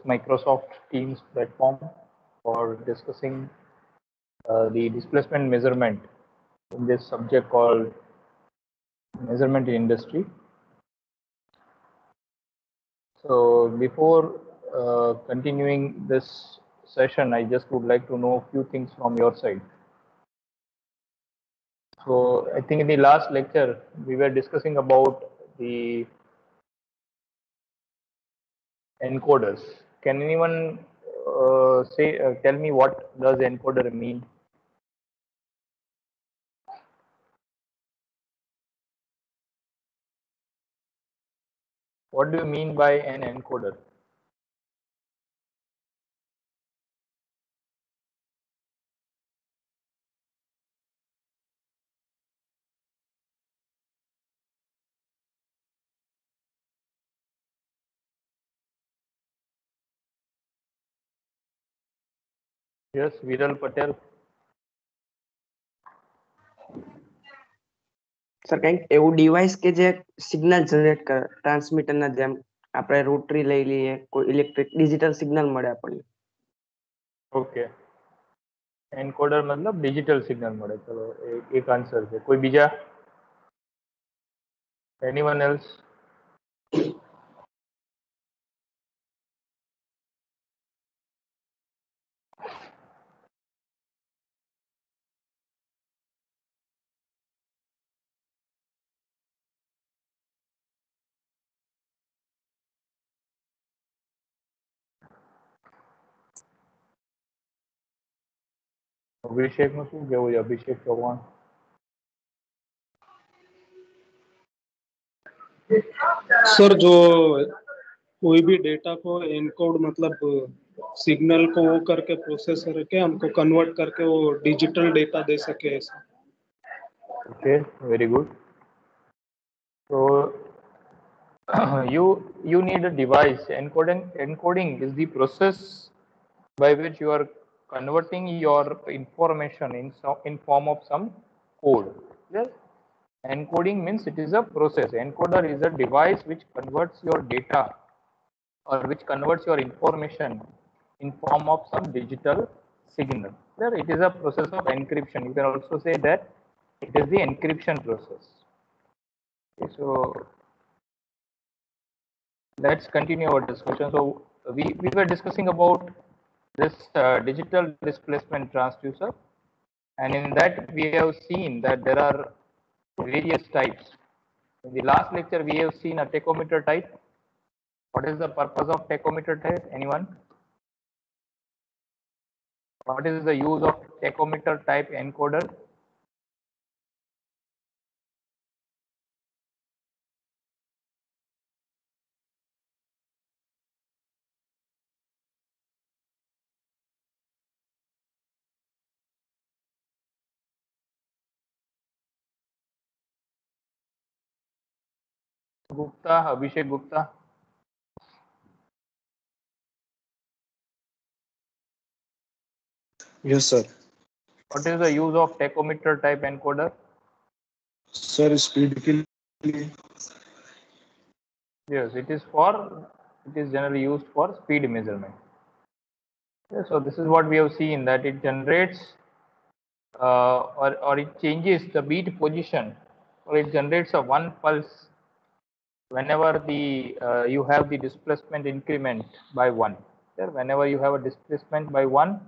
Microsoft Teams platform for discussing the displacement measurement in this subject called measurement in industry. So before continuing this session, I just would like to know a few things from your side. So I think in the last lecture, we were discussing about the encoders. Can anyone tell me what does encoder mean? What do you mean by an encoder? Yes, Viral Patel. Sir કંઈક એવું device કે જે signal generate કરે ટ્રાન્સમીટરના જેમ આપણે rotary લઈ લઈએ કોઈ ઇલેક્ટ્રિક ડિજિટલ સિગ્નલ મળે આપણને. ઓકે, એન્કોડર મતલબ ડિજિટલ સિગ્નલ મળે. ચલો એક આન્સર છે. કોઈ બીજા? Anyone else? અભિષેકનું શું કહેવું છે? અભિષેક ચૌહાણ. सर जो कोई भी डेटा को एनकोड मतलब सिग्नल को वो करके प्रोसेसर के हमको कन्वर्ट करके वो डिजिटल डेटा दे सके ऐसा. Okay, very good. So you need a device. Encoding is the process by which you are converting your information in form of some code. Yes. Encoding means it is a process. Encoder is a device which converts your data or which converts your information in form of some digital signal. There it is a process of encryption. You can also say that it is the encryption process. Okay, so let's continue our discussion. So we were discussing about this digital displacement transducer, and in that we have seen that there are various types. In the last lecture we have seen a tachometer type. What is the purpose of tachometer type? Anyone? What is the use of tachometer type encoder? Gupta, Abhishek Gupta. Yes sir. What is the use of tachometer type encoder? Sir speed के लिए. Yes, it is generally used for speed measurement. Yes, so this is what we have seen, that it generates or it changes the beat position, or it generates a one pulse whenever the you have the displacement increment by 1. Whenever you have a displacement by 1,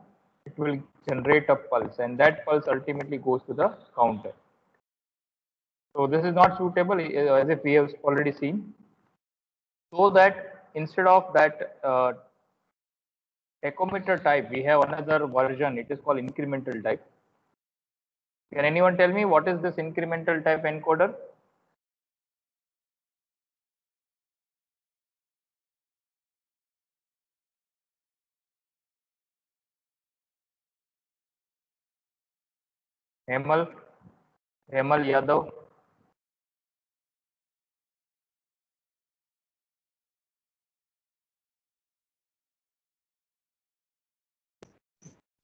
it will generate a pulse, and that pulse ultimately goes to the counter. So this is not suitable, as if we have already seen. So that instead of that tachometer type, we have another version. It is called incremental type. Can anyone tell me what is this incremental type encoder? Hemal Yadav.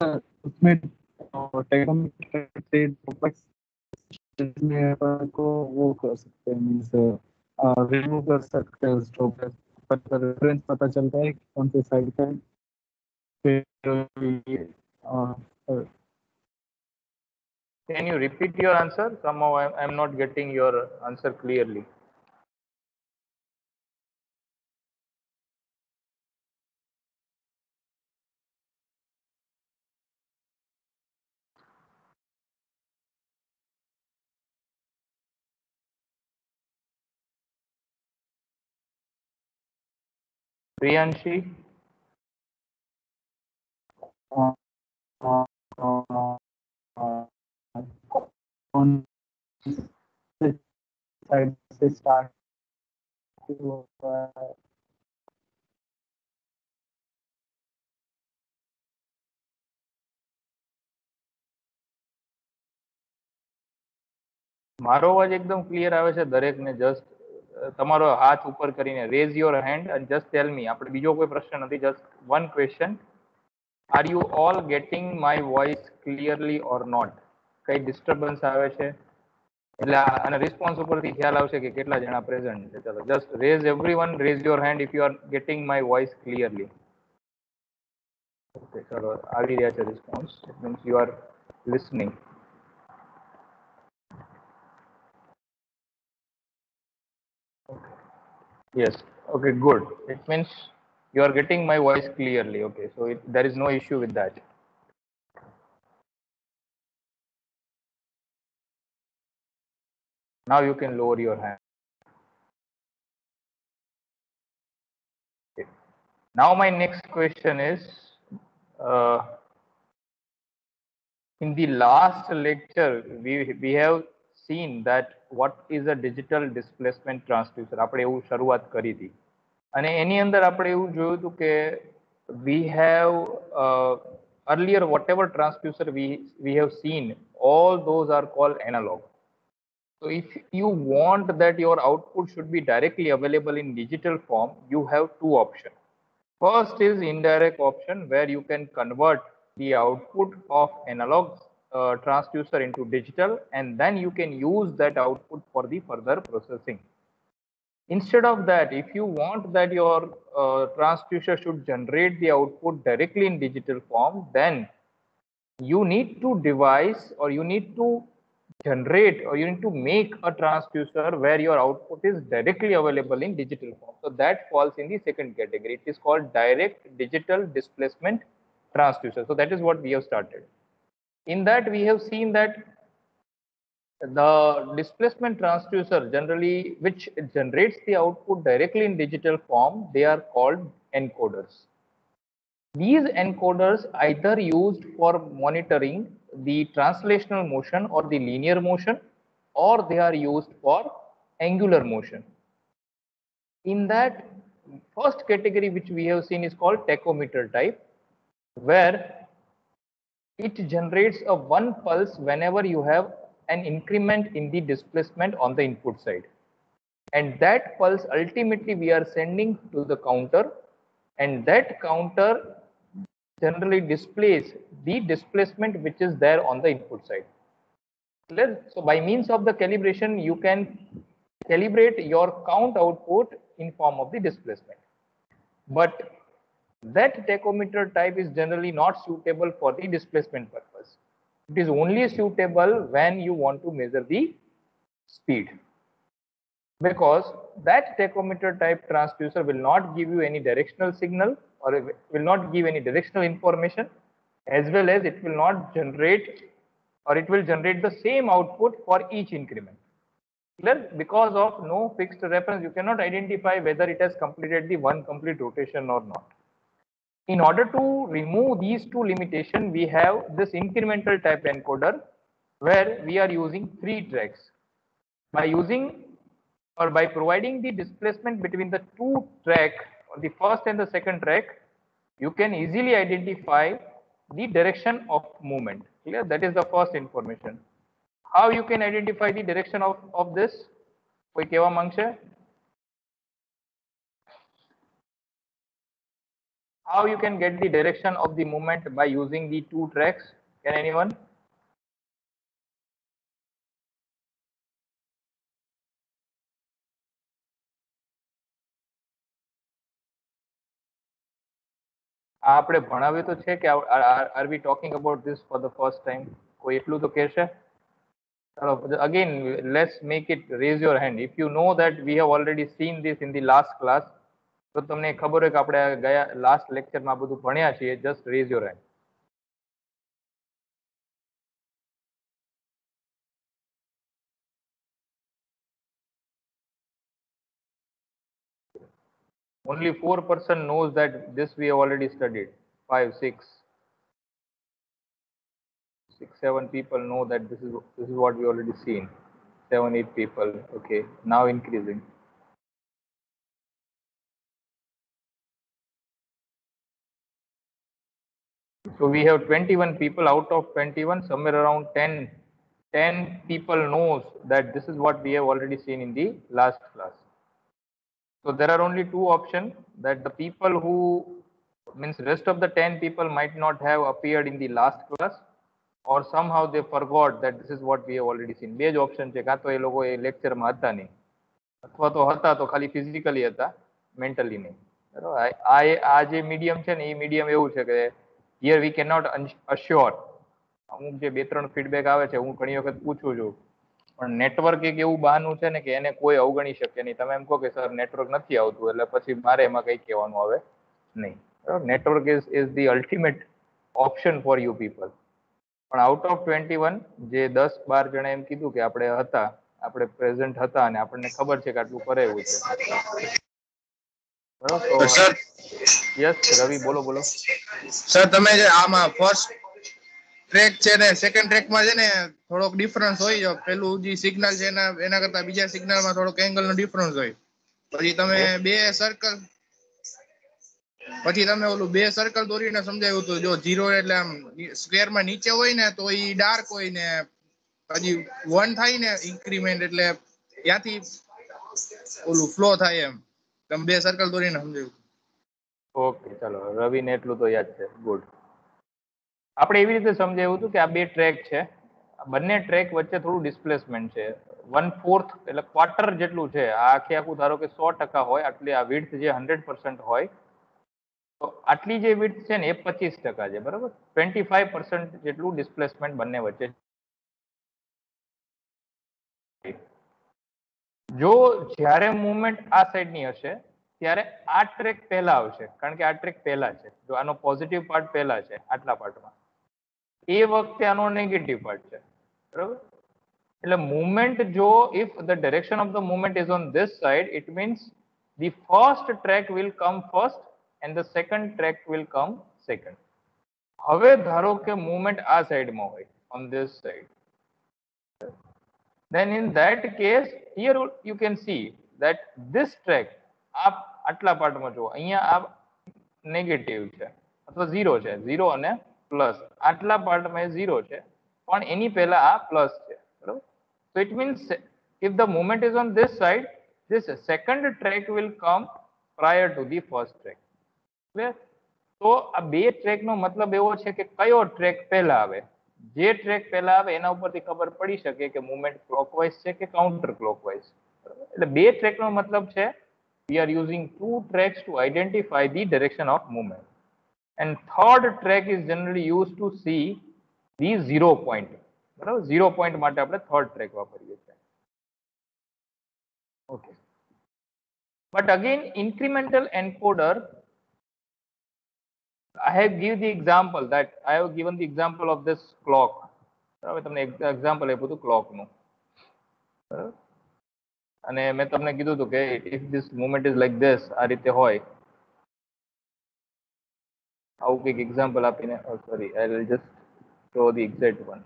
उसमें tachometer से में अपन को वो कर सकते हैं, means remove कर सकते हैं स्टॉपेज. पर रेफरेंस पता चलता है कि कौन से साइड का है। फिर ये, Can you repeat your answer? Somehow I'm not getting your answer clearly. Priyanshi? कौन से साइड से स्टार्ट होता है। મારો અવાજ એકદમ ક્લિયર આવે છે દરેકને? જસ્ટ તમારો હાથ ઉપર કરીને raise your hand and just tell me. આપણે બીજો કોઈ પ્રશ્ન નથી, just one question. Are you all getting my voice clearly or not? કઈ ડિસ્ટર્બન્સ આવે છે? એટલે આના રિસ્પોન્સ ઉપરથી ખ્યાલ આવશે કે કેટલા જણા પ્રેઝન્ટ છે. ચલો just raise everyone, raise your hand if you are getting my voice clearly. Okay, ચલો આવી રહ્યા છે response. It means you are listening. Yes. Okay, good. It means you are getting my voice clearly. Okay, so there is no issue with that. Now you can lower your hand. Okay. Now my next question is, uh, in the last lecture we have seen that what is a digital displacement transducer. આપણે એવું શરૂઆત કરી હતી અને એની અંદર આપણે એવું જોયું હતું કે we have earlier whatever transducer we have seen, all those are called analog. So if you want that your output should be directly available in digital form, you have two options. First is indirect option, where you can convert the output of analog transducer into digital, and then you can use that output for the further processing. Instead of that, if you want that your transducer should generate the output directly in digital form, then you need to devise, or you need to generate, or you need to make a transducer where your output is directly available in digital form. So that falls in the second category. It is called direct digital displacement transducer. So that is what we have started. In that we have seen that the displacement transducer generally which generates the output directly in digital form, they are called encoders. These encoders either used for monitoring the translational motion or the linear motion, or they are used for angular motion. In that first category which we have seen is called tachometer type, where it generates a one pulse whenever you have an increment in the displacement on the input side. And that pulse ultimately we are sending to the counter, and that counter generally displays the displacement which is there on the input side. Clear? So by means of the calibration, you can calibrate your count output in form of the displacement. But that tachometer type is generally not suitable for the displacement purpose. It is only suitable when you want to measure the speed, because that tachometer type transducer will not give you any directional signal, or will not give any directional information, as well as it will not generate, or it will generate the same output for each increment. Clear? Because of no fixed reference, you cannot identify whether it has completed the one complete rotation or not. In order to remove these two limitations, we have this incremental type encoder, where we are using 3 tracks. By using, or by providing the displacement between the two track, or the first and the second track, you can easily identify the direction of movement. Clear? That is the first information. How you can identify the direction of this? કોઈ કહેવા માંગશે? How you can get the direction of the movement by using the two tracks? Can anyone? આ આપણે ભણાવ્યું તો છે કે are we talking about this for the first time? કોઈ એટલું તો કહેશે? ચાલો again let's make it, raise your hand if you know that we have already seen this in the last class. તો તમને ખબર હોય કે આપણે ગયા લાસ્ટ લેક્ચરમાં બધું ભણ્યા છીએ. Just rays your hand. Only 4% knows that this we have already studied. 5, 6, 7 people know that this is what we already seen. 7, 8 people. Okay, now increasing. So we have 21 people. Out of 21, somewhere around 10 people knows that this is what we have already seen in the last class. So there are only two options, that the people who means rest of the 10 people might not have appeared in the last class, or somehow they forgot that this is what we have already seen. બે જ option છે, કાં તો એ લોકો એ લેક્ચરમાં હતા નહીં, અથવા તો હતા તો ખાલી ફિઝિકલી હતા, મેન્ટલી નહીં. બરાબર. આ જે મીડિયમ છે ને એ મીડિયમ એવું છે કે here we can not assure. અમુક જે 2-3 ફીડબેક આવે છે, હું ઘણી વખત પૂછું છું, પણ નેટવર્ક એક એવું બહાનું છે ને કે એને કોઈ અવગણી શકે નહીં. તમે એમ કહો કે સર નેટવર્ક નથી આવતું, એટલે પછી મારે એમાં કંઈ કહેવાનું આવે નહીં. Network is the ultimate option for you people. પણ આઉટ ઓફ 21 જે 10-12 જણા એમ કીધું કે આપણે હતા, આપણે પ્રેઝન્ટ હતા અને આપણને ખબર છે કે આટલું કરે એવું છે. બરાબર. તો સર યસ રવિ, બોલો બોલો. સર તમે જે આમાં ફર્સ્ટ ટ્રેક છે ને સેકન્ડ ટ્રેકમાં છે ને થોડોક ડિફરન્સ હોય છે. પેલું જે સિગ્નલ છે એના કરતા બીજા સિગ્નલમાં થોડોક એંગલ નો ડિફરન્સ હોય. પછી તમે ઓલું બે સર્કલ દોરીને સમજાવ્યું હતું. જો 0 એટલે આમ સ્ક્વેરમાં નીચે હોય ને તો ઈ ડાર્ક હોય ને, પછી 1 થાય ને ઇન્ક્રીમેન્ટ એટલે ત્યાંથી ઓલું ફ્લો થાય. એમ તમે બે સર્કલ દોરીને સમજાવ્યું. ઓકે, ચાલો રવિને એટલું તો યાદ છે. ગુડ. આપણે એવી રીતે સમજાવ્યું હતું કે આ બે ટ્રેક છે, બંને ટ્રેક વચ્ચે થોડું ડિસ્પ્લેસમેન્ટ છે. 1/4 એટલે ક્વાર્ટર જેટલું છે. આ આખું ધારો કે 100% હોય, આટલી આ વિડ્થ જે 100% હોય, તો આટલી જે વિડ્થ છે ને એ 25% છે. બરાબર. 25% જેટલું ડિસ્પ્લેસમેન્ટ બંને વચ્ચે. જો જ્યારે મુવમેન્ટ આ સાઈડની હશે ત્યારે આ ટ્રેક પહેલા આવશે, કારણ કે આ ટ્રેક પહેલા છે. જો આનો પોઝિટિવ પાર્ટ પહેલા છે આટલા પાર્ટમાં, એ વખતે આનો નેગેટિવ પાર્ટ છે. બરાબર. એટલે મુવમેન્ટ જો if the direction of the movement is on this side, it means the first track will come first and the second track will come second. હવે ધારો કે મુવમેન્ટ આ સાઈડમાં હોય, on this side, then in that case here you can see that this track આટલા પાર્ટમાં જો અહીંયા આ નેગેટિવ છે અથવા 0 છે, 0 અને પ્લસ આટલા પાર્ટમાં 0 છે, પણ એની પહેલા આ પ્લસ છે. બરાબર. so it means if the movement is on this side, this second track will come prior to the first track. તો આ બે ટ્રેકનો મતલબ એવો છે કે કયો ટ્રેક પહેલા આવે. જે ટ્રેક પહેલા આવે એના ઉપરથી ખબર પડી શકે કે મુવમેન્ટ ક્લોકવાઇઝ છે કે કાઉન્ટર ક્લોકવાઇઝ. એટલે બે ટ્રેકનો મતલબ છે we are using 2 tracks to identify the direction of movement, and third track is generally used to see the 0 point. બરાબર. 0 point માટે આપણે થર્ડ ટ્રેક વાપરીએ છીએ. Okay. but again incremental encoder, I have given the example that I have given the example of this clock. હવે તમને example આપ્યું હતું ક્લોકનું. બરાબર. અને મેં તમને કીધું હતું કે if this movement is like this, આ રીતે હોય, આવું કંઈક એક્ઝામ્પલ આપીને, sorry I will just show the exact one.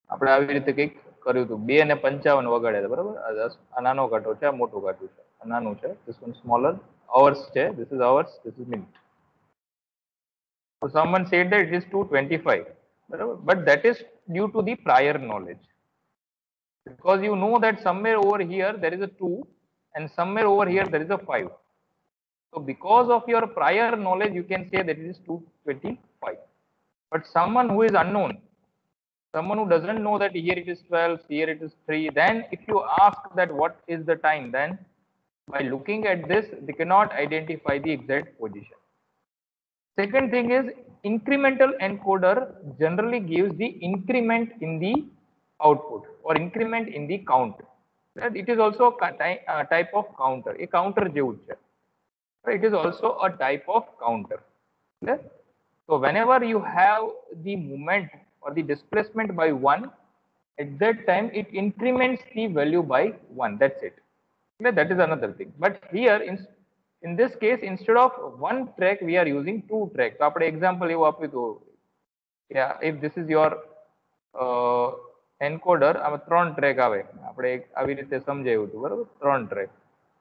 આપણે આવી રીતે કંઈક કર્યું હતું. 2:55 વગાડ્યા હતા. બરાબર. આ નાનો કાંટો છે, આ મોટું કાંટું છે, આ નાનું છે, this one smaller, hours છે, this is hours, this is minute. So someone said that it is 2:25. બરાબર. but that is due to the prior knowledge, because you know that somewhere over here there is a 2 and somewhere over here there is a 5. so because of your prior knowledge you can say that it is 2:25. but someone who is unknown, someone who doesn't know that here it is 12, here it is 3, then if you ask that what is the time, then by looking at this, they cannot identify the exact position. Second thing is incremental encoder generally gives the increment in the output or increment in the count. Right? It is also a type of counter. A counter જેવું છે. It is also a type of counter. Clear? So whenever you have the movement or the displacement by 1, at that time it increments the value by 1. That's it. Clear? That is another thing. But here in this case, instead of 1 track, we are using 2 tracks. So આપણે example એવું આપ્યું હતું. Yeah, if this is your encoder, આમાં 3 track આવે. આપણે આવી રીતે સમજાયું હતું, બરાબર? 3 track.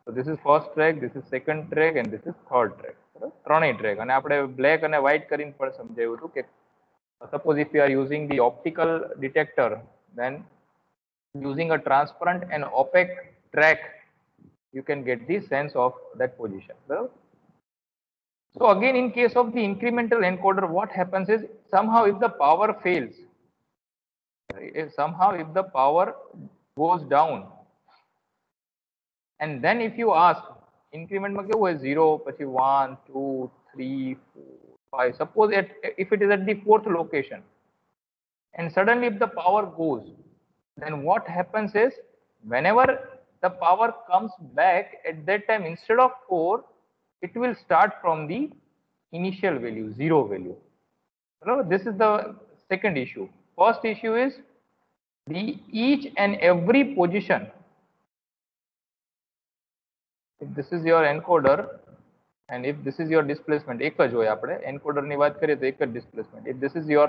So this is first track, this is second track, and this is third track. બરાબર? ત્રણેય track. અને આપણે black અને white કરીને પણ સમજાયું હતું કે suppose if you are using the optical detector, then using a transparent and opaque track, you can get the sense of that position. Right? So again, in case of the incremental encoder, what happens is somehow if the power fails, if the power goes down, and then if you ask increment માં કેવું હોય 0 પછી 1 2 3 4 5, suppose if it is at the 4th location and suddenly if the power goes, then what happens is whenever the power comes back, at that time instead of 4, it will start from the initial value, 0 value. So this is the second issue. First issue is the each and every position. If this is your encoder and if this is your displacement, એક જ હોય આપણે encoder ની વાત કરીએ તો એક જ displacement. If this is your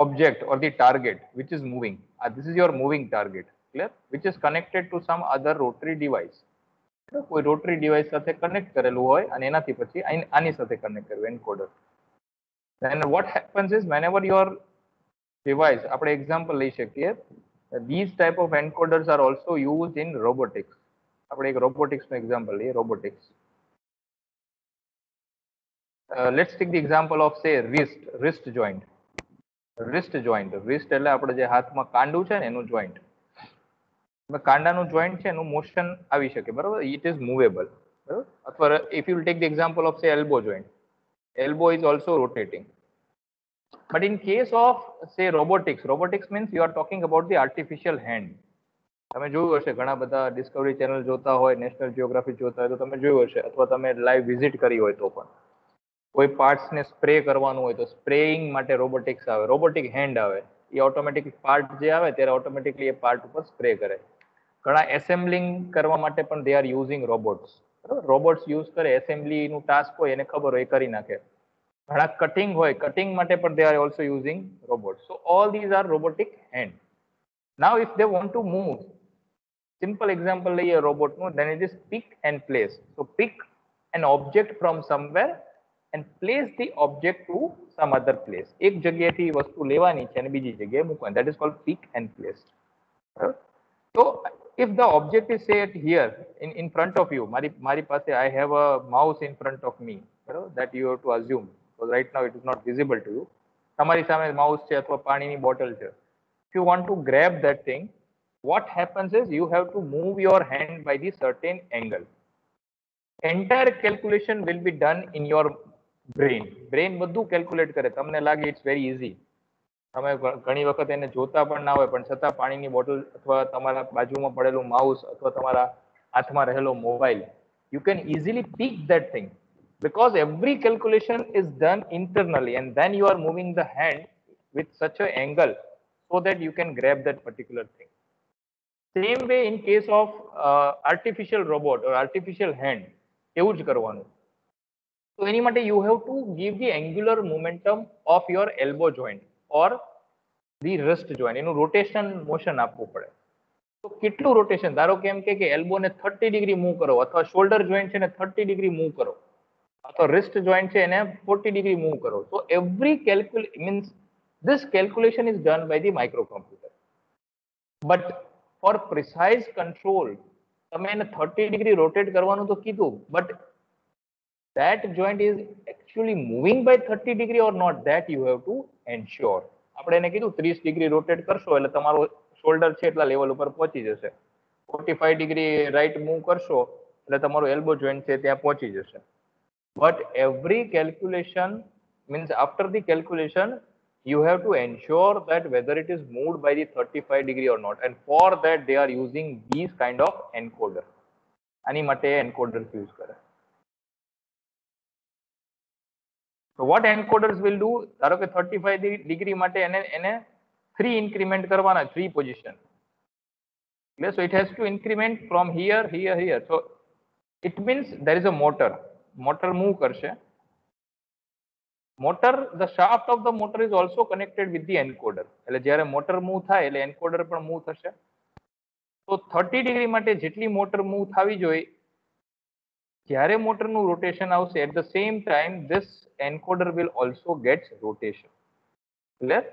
object or the target which is moving, this is your moving target, clear, which is connected to some other rotary device. કોઈ rotary device સાથે connect કરેલું હોય અને એનાથી પછી આની સાથે connect કર્યું encoder. Then what happens is whenever your device, આપણે example લઈ શકીએ, these type of encoders are also used in robotics. આપણે એક robotics નું example લઈએ, robotics. Let's take the example of say wrist joint. Wrist એટલે આપણે જે હાથમાં કાંડું છે ને એનું joint. કાંડાનું joint છે એનું motion આવી શકે, બરાબર? It is movable, બરાબર? અથવા if you will take the example of say elbow joint, elbow is also rotating. But in case of say robotics means you are talking about the artificial hand. તમે જોયું હશે ઘણા બધા Discovery channel જોતા હોય, national geography જોતા હોય તો તમે જોયું હશે, અથવા તમે લાઈવ વિઝિટ કરી હોય તો પણ કોઈ પાર્ટ્સ ને સ્પ્રે કરવાનું હોય તો સ્પ્રેઇંગ માટે રોબોટિક્સ આવે, રોબોટિક હેન્ડ આવે. એ ઓટોમેટિક પાર્ટ જે આવે ત્યારે ઓટોમેટિકલી એ પાર્ટ ઉપર સ્પ્રે કરે. ઘણા એસેમ્બલિંગ કરવા માટે પણ દે આર યુઝિંગ રોબોટ્સ, બરાબર? રોબોટ્સ યુઝ કરે, એસેમ્બલીનું ટાસ્ક હોય એને ખબર હોય એ કરી નાખે. ઘણા કટિંગ હોય, કટિંગ માટે પણ they are also using robots. So all these are robotic hand. Now if they want to move, simple example લઈએ રોબોટનું, then it is pick and place. So pick an object from somewhere and place the object to some other place. એક જગ્યાએથી વસ્તુ લેવાની છે અને બીજી જગ્યાએ મૂકવાની. That is called pick and place. So if the object is say here in front of you, મારી પાસે I have a mouse in front of me, that you have to assume. So right now it is not visible to you. તમારી સામે mouse છે અથવા પાણીની bottle છે. If you want to grab that thing, what happens is you have to move your hand by the certain angle. Entire calculation will be done in your brain બધું calculate કરે. તમને લાગે it's very easy. તમે ઘણી વખત એને જોતા પણ ના હોય, પણ છતાં પાણીની બોટલ અથવા તમારા બાજુમાં પડેલું માઉસ અથવા તમારા હાથમાં રહેલો mobile, you can easily pick that thing because every calculation is done internally and then you are moving the hand with such an angle so that you can grab that particular thing. Same way in case of artificial robot or artificial hand, એવું જ કરવાનું. So એની માટે you have to give the angular momentum of your elbow joint or the wrist joint. એનું rotation motion આપવું પડે. તો કેટલું rotation? ધારો કે એમ કે elbow ને 30 ડિગ્રી મૂવ કરો, અથવા shoulder joint છે ને 30 ડિગ્રી મૂવ કરો, અથવા wrist joint છે એને 40 ડિગ્રી મૂવ કરો. So every means this calculation is done by the microcomputer. But for precise control, તમે એને 30 ડિગ્રી રોટેટ કરવાનું તો કીધું, but that joint is actually moving by 30 degree or not, that you have to ensure. આપણે એને કીધું 30 degree rotate કરશો એટલે તમારો શોલ્ડર છે એટલા લેવલ ઉપર પહોંચી જશે. 45 degree right move કરશો એટલે તમારો elbow joint છે ત્યાં પહોંચી જશે. But every calculation means after the calculation you have to ensure that whether it is moved by the 35 degree or not, and for that they are using these kind of encoder. આની માટે encoders use કરે. So what encoders will do, ધારો કે 35 degree માટે એને 3 increment કરવાના, 3 position. So it has to increment from here, here, here. So it means there is a motor move કરશે. Motor, the shaft of the motor is also connected with the encoder. એટલે જ્યારે motor move થાય એટલે encoder પણ move થશે. તો 30 degree માટે જેટલી motor move થવી જોઈએ, જ્યારે motor નું rotation આવશે, at the same time this encoder will also get rotation. Clear?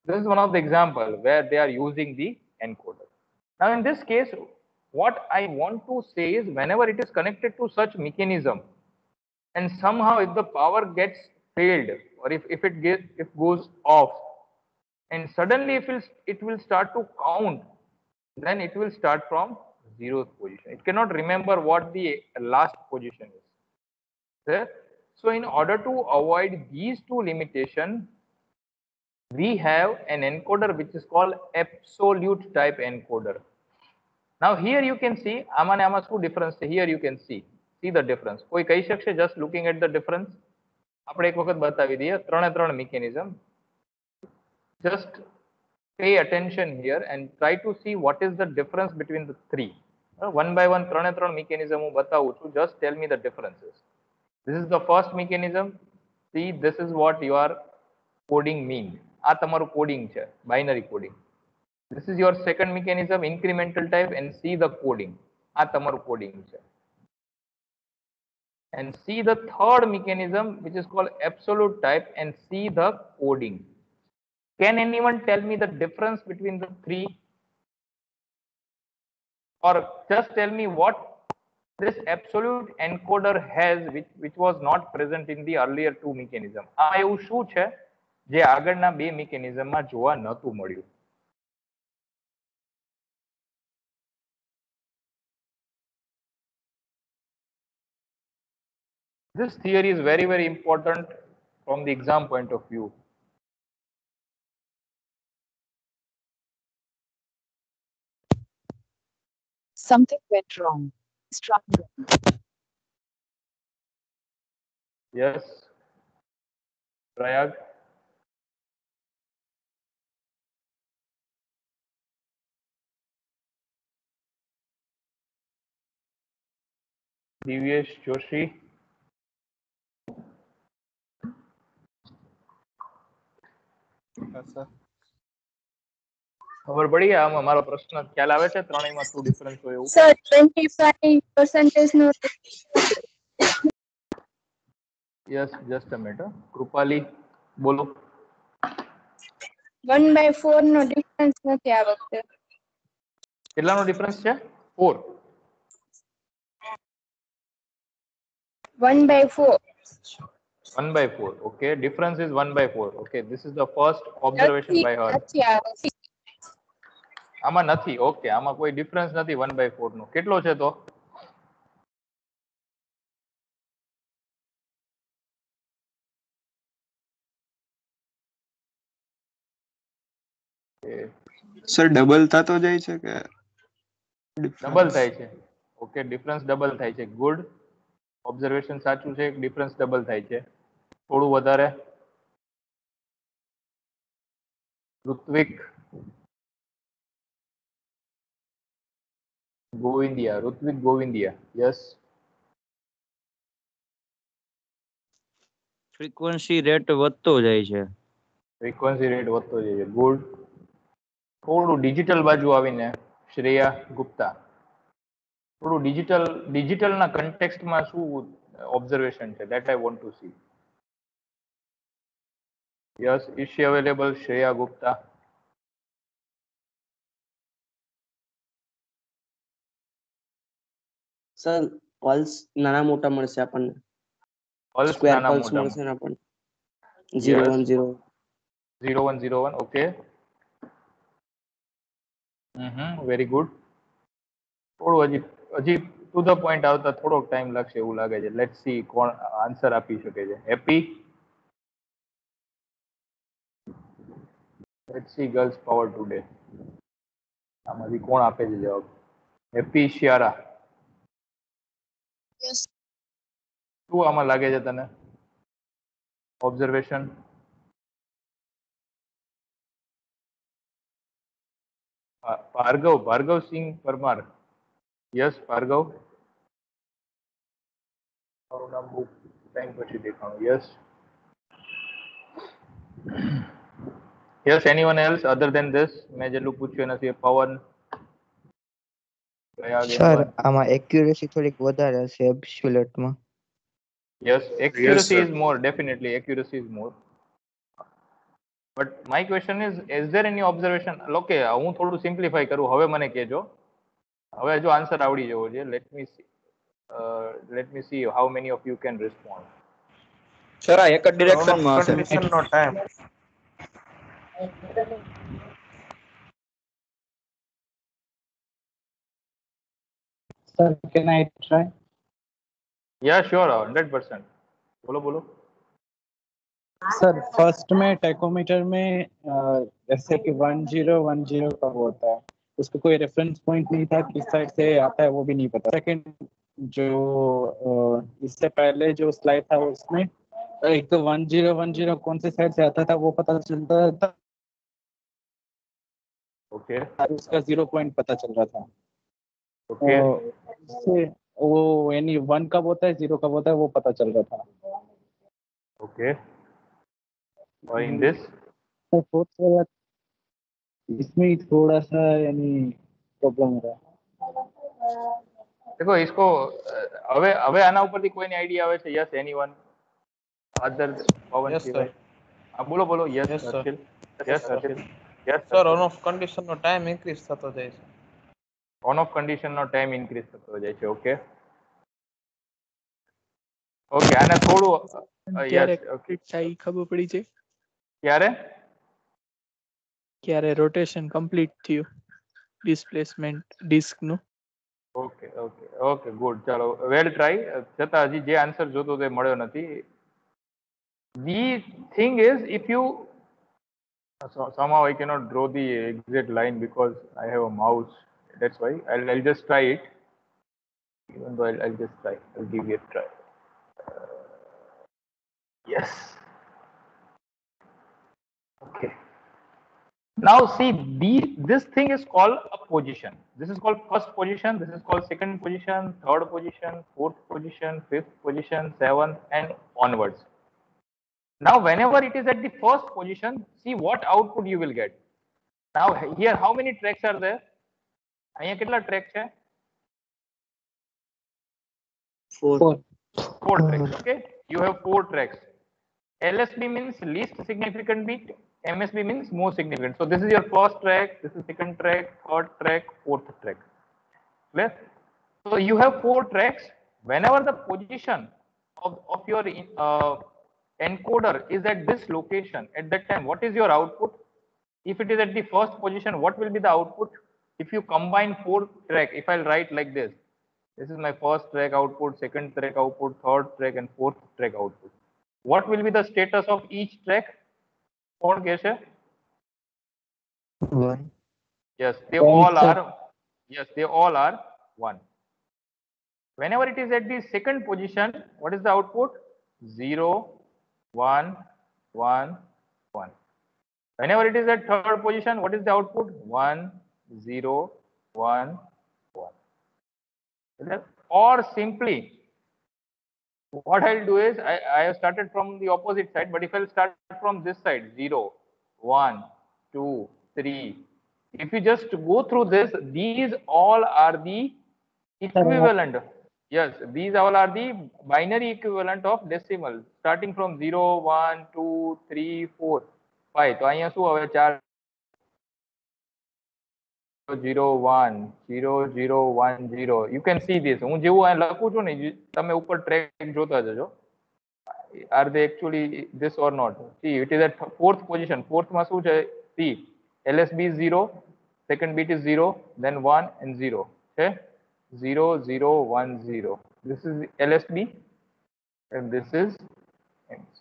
This is one of the example where they are using the encoder. Now in this case, what I want to say is whenever it is connected to such mechanism and somehow if the power gets failed or if it goes off and suddenly if it will start to count, then it will start from 0th position. It cannot remember what the last position is. Okay? So in order to avoid these two limitations, we have an encoder which is called absolute type encoder. Now here you can see આમાં ને આમાં શું difference છે. Here you can see the difference. કોઈ કહી શકશે just looking at the difference? આપણે એક વખત બતાવી દઈએ. ત્રણે ત્રણ mechanism. Just pay attention here and try to see what is the difference between the three. One by one ત્રણે ત્રણ mechanism હું બતાવું છું. Just tell me the differences. This is the first mechanism. See, this is what your coding mean. આ તમારું coding છે, binary coding. This is your second mechanism, incremental type, and see the coding. આ તમારું coding છે. And see the third mechanism which is called absolute type and see the coding. Can anyone tell me the difference between the three? Or just tell me what this absolute encoder has which was not present in the earlier two mechanism. આ એવું શું છે જે આગળના બે mechanism માં જોવા નહોતું મળ્યું? This theory is very, very important from the exam point of view. Something went wrong. Yes, Prayag. Divyesh Joshi. ખબર પડી આમાં મારો પ્રશ્ન ખ્યાલ આવે છે? ત્રણેયમાં શું ડિફરન્સ હોય એવું? સર 25% નો Yes, just a minute. Krupali બોલો. 1/4 નો ડિફરન્સ નથી આ વખતે. કેટલાનો ડિફરન્સ છે? 4. 1/4. 1/4. Okay, difference is 1/4. Okay, this is the first observation by her. આમાં નથી. ઓકે, આમાં કોઈ ડિફરન્સ નથી 1/4 નો. કેટલો છે તો? સર ડબલ થતો જાય છે કે ડબલ થાય છે? ઓકે, ડિફરન્સ ડબલ થાય છે. ગુડ ઓબ્ઝર્વેશન, સાચું છે. ડિફરન્સ ડબલ થાય છે. થોડું વધારે. Hrithik Govindiya. Hrithik Govindiya. Yes. Frequency rate વધતો જાય છે. ફ્રીક્વન્સી રેટ વધતો જાય છે. ગુડ. થોડું ડિજિટલ બાજુ આવીને શ્રેયા ગુપ્તા. થોડું ડિજિટલના કન્ટેક્સ્ટમાં શું ઓબ્ઝર્વેશન છે? That I want to see. Yes, is she available? Shreya Gupta. Sir pulse નાના મોટા મળશે આપણને. પલ્સ સ્ક્વેર નાના પલ્સ મોટામાં. મળશે ને આપણને 0 1 0 0101 ઓકે. Very good. થોડું હજી ટુ ધ પોઈન્ટ આવતા થોડોક ટાઈમ લાગશે એવું લાગે છે. લેટ્સ સી કોણ આન્સર આપી શકે છે. Happy, let's see girls power today. આમાંથી કોણ આપે છે જવાબ? Happy, Shiara, Yes. શું આમાં લાગે છે તને? ઓબ્ઝર્વેશન. ભાર્ગવ સિંહ પરમાર. યસ ભાર્ગવ. મારું નામ બહુ ટાઈમ પછી દેખાણું. Yes. Yes, anyone else other than this? મેં જેટલું પૂછ્યું નથી. Pavan, Prayag, sir anyone? આમાં એક્યુરેસી થોડીક વધારે હશે એબ્સ્યુલેટમાં. Yes, accuracy is more. Definitely, accuracy is more. But my question is there any observation? Okay, હું થોડું સિમ્પ્લિફાઈ કરું. હવે મને કહેજો. હવે જો આન્સર આવડી જવો છે. Let me see how many of you can respond. Sir આ એક જ ડિરેક્શનમાં હશે. કન્ડિશન નો time. Sir, can I try? Yeah, sure, 100%. बोलो बोलो. सर फर्स्ट में टैकोमीटर में जैसे कि 1010 का होता है, उसका कोई रेफरेंस पॉइंट नहीं था, किस साइड से आता है वो भी नहीं पता. सेकंड जो इससे पहले जो स्लाइड था उसमें एक तो 1010 कौन से साइड से आता था वो पता चलता था. Okay. उसका 0 पॉइंट पता चल रहा था. Okay. इससे वो यानी 1 कब होता है 0 कब होता है वो पता चल रहा था. Okay. Or in this? इसमें थोड़ा सा यानी प्रॉब्लम हो रहा है. देखो इसको હવે આના ઉપરથી કોઈને આઈડિયા આવે છે? યસ, એનીવન અધર પવન સિવાય? હા બોલો બોલો. Yes Harshil. Yes Harshil. Yes sir on off condition નો ટાઈમ ઇન્ક્રીઝ થતો જાય છે. ઓન ઓફ કન્ડિશન નો ટાઈમ ઇન્ક્રીઝ થતો જાય છે. Okay okay. આને થોડું ક્યારે યસ. ઓકે. થાય ખબર પડી છે ક્યારે? ક્યારે રોટેશન કમ્પ્લીટ થયું ડિસ્પ્લેસમેન્ટ ડિસ્ક નું. Okay okay okay good. ચાલો વેલ ટ્રાય. છતાં હજી જે આન્સર જોતો તે મળ્યો નથી. The thing is, if you somehow I cannot draw the exact line because I have a mouse. That's why I'll just try it. Even though I'll just try. I'll give it a try. Yes. Okay. Now see, this thing is called a position. This is called first position. This is called second position, third position, fourth position, fifth position, seventh, and onwards. Now, whenever it is at the first position, see what output you will get. Now, here, how many tracks are there? અહીંયા કેટલા track છે? 4 tracks. Okay, you have 4 tracks. LSB means least significant bit. MSB means most significant. So this is your first track. This is second track, third track, fourth track. Clear? So you have 4 tracks. Whenever the position of your encoder is at this location, at that time, what is your output? If it is at the first position, what will be the output? If you combine 4 track, if I'll write like this is my first track output, second track output, third track, and fourth track output. What will be the status of each track? કોણ કહેશે? Yes, they all are. Yes, they all are 1. Whenever it is at the second position, what is the output? 0, 1, 1, 1. Whenever it is at third position, what is the output? 1, 0, 1, 1. Or simply, what I'll do is I have started from the opposite side, but if I'll start from this side, 0, 1, 2, 3. If you just go through this, these all are the equivalent. Yes, these all are the binary equivalent of decimal, starting from 0, 1, 2, 3, 4, 5. તો અહીંયા શું હવે 4 0 1 0 0 1 0. You can see this. હું જેવું અહીં લખું છું ને તમે ઉપર ટ્રેક જોતા જજો. are they actually this or not? See, it is at fourth position. Fourth માં શું છે? See, LSB is 0, second bit is 0, then 1 and 0. Okay, 0 0 1 0. This is LSB and this is MC.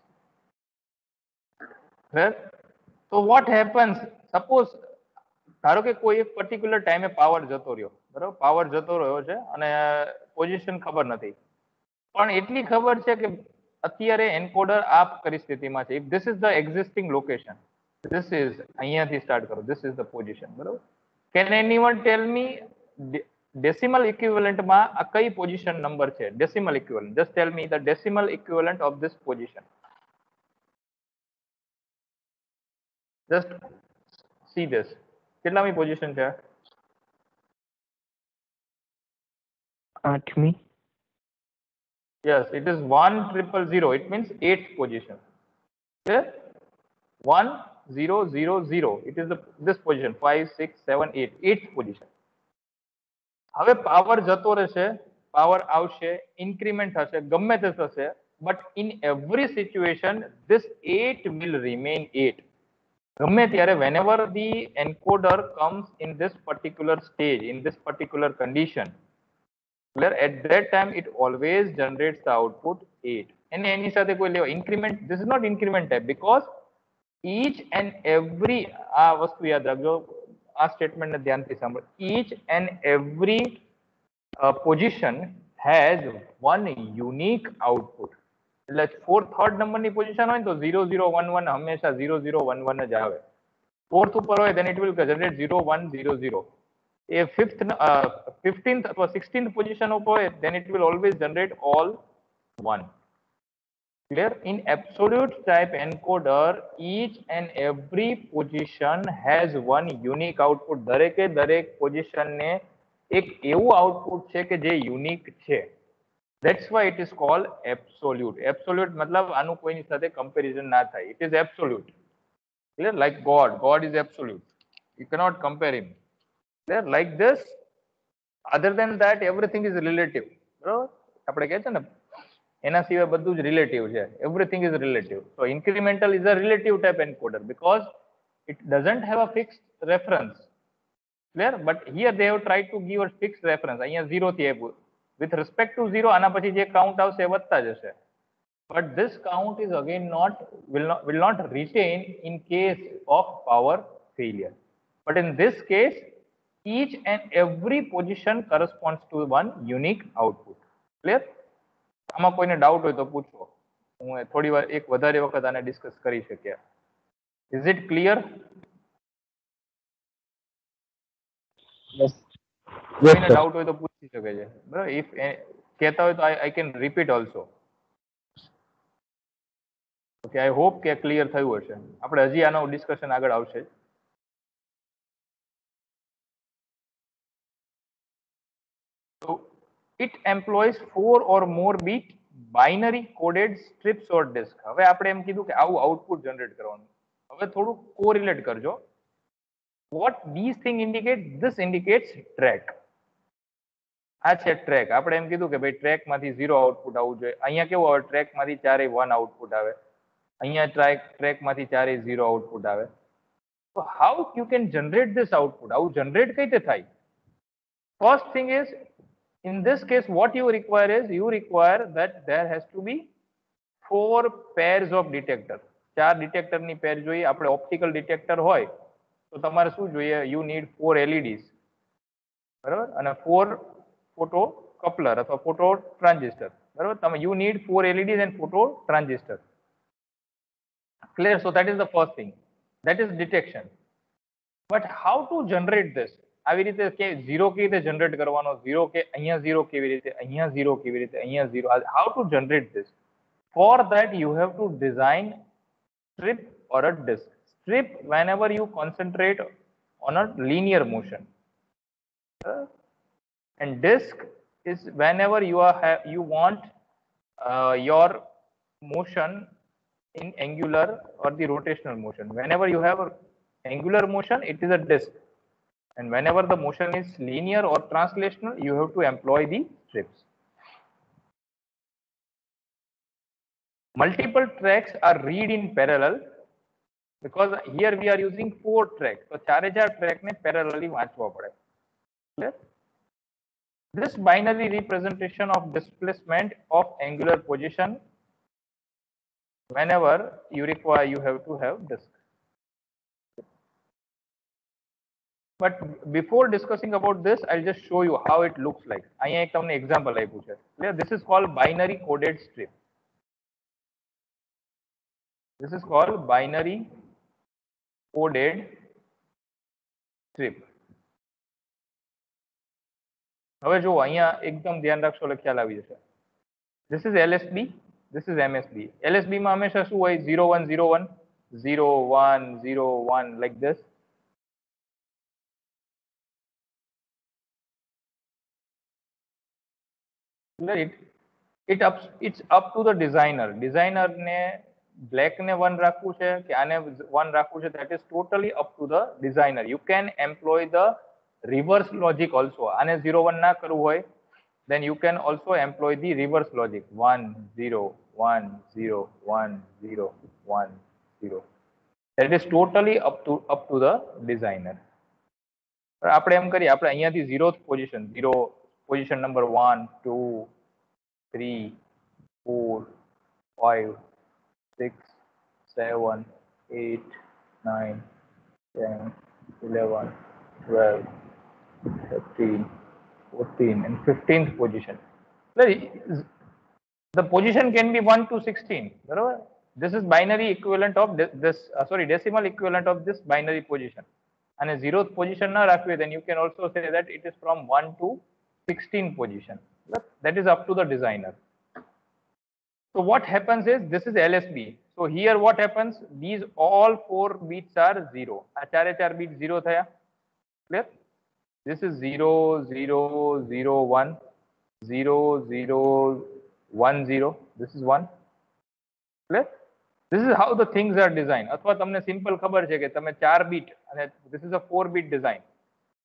Right? So what happens? Suppose ધારો કે કોઈ એક particular ટાઈમે power જતો રહ્યો, બરાબર? પાવર જતો રહ્યો છે અને પોઝિશન ખબર નથી, પણ એટલી ખબર છે કે અત્યારે એન્કોડર આ પરિસ્થિતિમાં છે. If this is the existing location, this is અહીંયાથી સ્ટાર્ટ કરો, ધીસ ઇઝ ધ પોઝિશન, બરાબર? Can anyone tell me decimal ઇક્વિવેલન્ટમાં આ કઈ પોઝિશન નંબર છે? Decimal equivalent, just tell me the decimal equivalent of this position. Just see this. કેટલામી position છે? 8મી. Yes, it is 1000. It means 8th position. Okay? 1 0 0 0. It is this position 5 6 7 8. 8th position. હવે power જતો રહેશે, power આવશે, increment થશે, ગમે તે થશે, but in every situation this 8 will remain 8. ગમે ત્યારે whenever the encoder comes in this particular stage, in this particular condition, clear, at that time it always generates the output 8. And any સાથે કોઈ લેવા increment, this is not increment type because each and every આ વસ્તુ યાદ રાખજો, આ statement ને ધ્યાનથી સાંભળો. each and every position has one unique output. એટલે થર્ડ નંબરની પોઝિશન હોય તો 0 0 1 1 હંમેશા 0 0 1 1 જ આવે. ફોર્થ ઉપર હોય then it will generate 0 1 0 0. A 15th or 16th position ઉપર હોય then it will always generate all 1. Clear? In absolute type encoder each and every position has one unique output. દરેકે દરેક પોઝિશન ને એક એવું આઉટપુટ છે કે જે યુનિક છે. That's why it is called absolute. Absolute મતલબ આનું કોઈની સાથે કમ્પેરિઝન ના થાય. It is absolute. Clear? Like God. God is absolute. You cannot compare him. Clear? Like this. Other than that, everything is relative. બરાબર? આપણે કહે છે ને એના સિવાય બધું જ રિલેટિવ છે. Everything is relative. So incremental is a relative type encoder because it doesn't have a fixed reference. Clear? But here they have tried to give a fixed reference. અહીંયા 0 થી આપ્યું. With respect to 0, આના પછી જે count આવશે એ વધતા જશે. But this count is again will not retain in case of power failure. But in this case, each and every position corresponds to one unique output. Clear? આમાં કોઈને doubt હોય તો પૂછો. હું થોડી વાર એક વધારે વખત આને ડિસ્કસ કરી શક્યા. Is it clear? Yes. કોઈને ડાઉટ હોય તો પૂછી શકે છે. બરાબર? ઇફ કહેતા હોય તો I can repeat also. Okay, I hope કે ક્લિયર થયું હશે. આપણે હજી આનો ડિસ્કશન આગળ આવશે. So it employs 4 or more bit binary coded strips or disk. હવે આપણે એમ કીધું કે આવું આઉટપુટ જનરેટ કરવાનું. હવે થોડું કોરિલેટ કરજો. What these thing indicate? This indicates track. આ છે ટ્રેક. આપણે એમ કીધું કે ભાઈ ટ્રેક માંથી 0 આઉટપુટ આવવું જોઈએ. અહીંયા કેવું આવે? ટ્રેક માંથી 4 1 આઉટપુટ આવે. અહીંયા ટ્રેક માંથી 4 0 આઉટપુટ આવે. So how you can generate this output? આવું જનરેટ કઈ રીતે થાય? First thing is, in this case what you require is you require that there has to be 4 pairs of detector. 4 detector ની પેર જોઈએ. આપણે optical detector હોય તો તમારે શું જોઈએ? You need 4 LEDs. બરાબર? અને 4 photo coupler અથવા photo transistor. બરાબર? તમે you need 4 LEDs and photo transistor. Clear? So that is the first thing. That is detection. But how to generate this? આવી રીતે કે 0 કેવી રીતે જનરેટ કરવાનો? 0 કે અહીંયા 0 કેવી રીતે? અહીંયા 0 કેવી રીતે? અહીંયા 0. How to generate this? For that you have to design strip or a disk. Strip whenever you concentrate on a linear motion. And disk is whenever you want your motion in angular or the rotational motion. Whenever you have a angular motion, it is a disk. And whenever the motion is linear or translational, you have to employ the strips. multiple tracks are read in parallel because here we are using 4 tracks. So 4 track ne parallelly વાંચવા પડે. Clear? This binary representation of displacement of angular position, whenever you require, you have to have disk. But before discussing about this, I'll just show you how it looks like. અહીંયા એક તમને example આપ્યું છે. Clear? This is called binary coded strip. This is called binary coded strip. હવે જો અહીંયા એકદમ ધ્યાન રાખશો એટલે ખ્યાલ આવી જશે. This is LSB, this is MSB. LSB માં હંમેશા શું હોય? 0 1 0 1 0 1 0 1 like this. It's up to the designer. Designer ને black ને 1 રાખવું છે કે આને 1 રાખવું છે, that is totally up to the designer. You can employ the reverse logic also. આને 0 1 ના કરવું હોય, then you can also employ the reverse logic. 1 0 1 0 1 0 1 0. That is totally up to the designer. આપણે એમ કરીએ, આપણે અહીંયાથી 0th position, 0 position number 1 2 3 4 5 6 7 8 9 10 11 12 13 14 and 15th position. The position can be 1 to 16. બરાબર? This is binary equivalent of decimal equivalent of this binary position. And a 0th position na રાખવી, then you can also say that it is from 1 to 16 position. That is up to the designer. So what happens is, this is LSB. So here what happens? These all 4 bits are 0. આ 4 bits 0 થયા. Clear? This is 0 0 0 1 0 0 1 0. This is 1. Clear? This is how the things are designed. અથવા તમને simple ખબર છે કે તમે 4 bit અને this is a 4 bit design.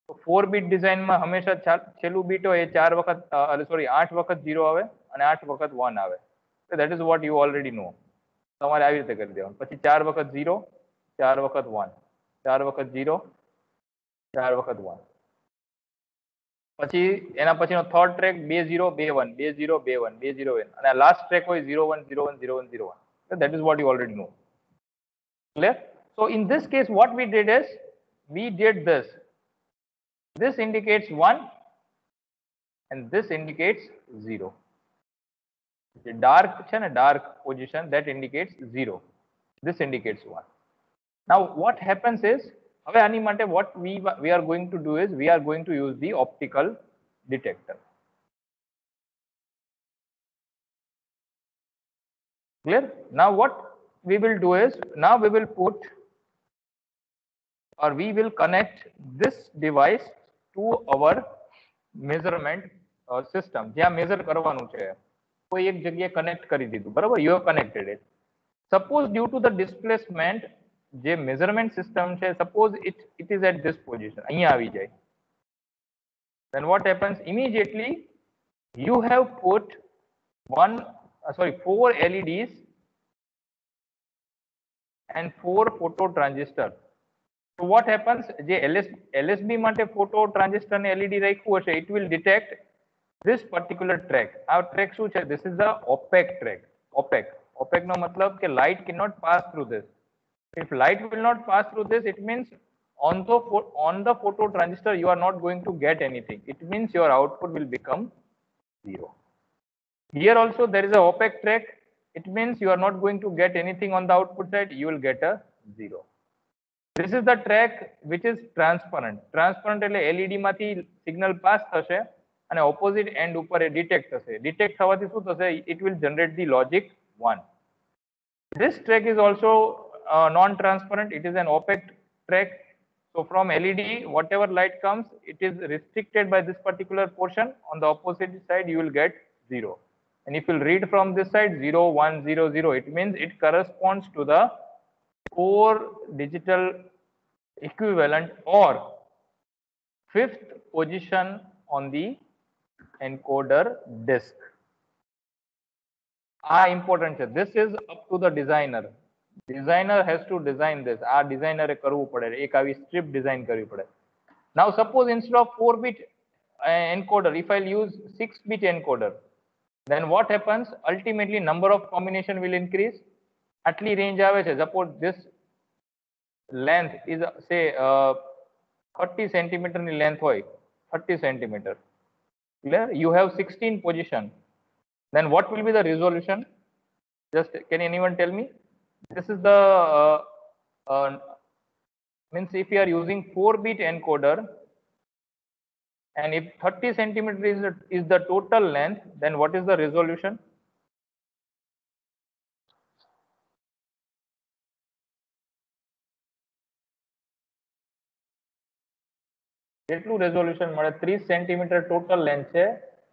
તો 4 bit design માં હંમેશા છેલ્લું બીટ હોય એ 8 વખત 0 આવે અને 8 વખત 1 આવે. So that is what you already know. તમારે આવી રીતે કરી દેવાનું. પછી 4 વખત 0 4 વખત 1 4 વખત 0 4 વખત 1. પછી એના પછીનો થર્ડ ટ્રેક 2 0 2 1 2 0 2 1 2 0 1 અને લાસ્ટ ટ્રેક હોય 0 1 0 1 0 1 0 1. So that is what you already know. Clear? So in this case what we did is, we did this. This indicates 1 and this indicates 0. The dark position, that indicates 0. This indicates 1. Now what happens is, હવે આની માટે what we are going to do is, we are going to use the optical detector. Clear? Now what we will do is, now we will put, or we will connect this device to our measurement system. જ્યાં measure કરવાનું છે કોઈ એક જગ્યાએ connect કરી દીધું. બરાબર? You have connected it. Suppose due to the displacement, જે measurement system છે, suppose it is at this position, અહીંયા આવી જાય, then what happens? Immediately you have put 4 LEDs and 4 photo transistors. So what happens? જે LSB માટે photo transistor ને LED રાખ્યું હશે, it will detect this particular track. Our track શું છે? This is the opaque track. Opaque નો મતલબ કે light cannot pass through this. If light will not pass through this, it means on the photo transistor you are not going to get anything. It means your output will become 0. Here also there is a opaque track. It means you are not going to get anything on the output side. You will get a 0. This is the track which is transparent. Transparent એટલે LED માંથી signal pass થશે અને opposite end ઉપર એ detect થશે. Detect થવાથી શું થશે? It will generate the logic 1. This track is also non-transparent. It is an opaque track. So from LED, whatever light comes, it is restricted by this particular portion. On the opposite side, you will get 0. And if you read from this side 0 1 0 0, it means it corresponds to the 4 digital equivalent or 5th position on the encoder disk. આ important છે. This is up to the designer. Designer has to design this. આ designer એ કરવું પડે, એક આવી strip design કરવી પડે. Now suppose instead of 4-bit encoder, if I'll use 6-bit encoder, then what happens? Ultimately number of combination will increase. આટલી range આવે છે. Suppose this length is say 30 centimeter ની length હોય, 30 centimeter. Clear? You have 16 position. Then what will be the resolution? Just can anyone tell me? This is the means if you are using 4-bit encoder and if 30 centimeter is the total length, then what is the resolution? કેટલું resolution મળે? 30 centimetre total length છે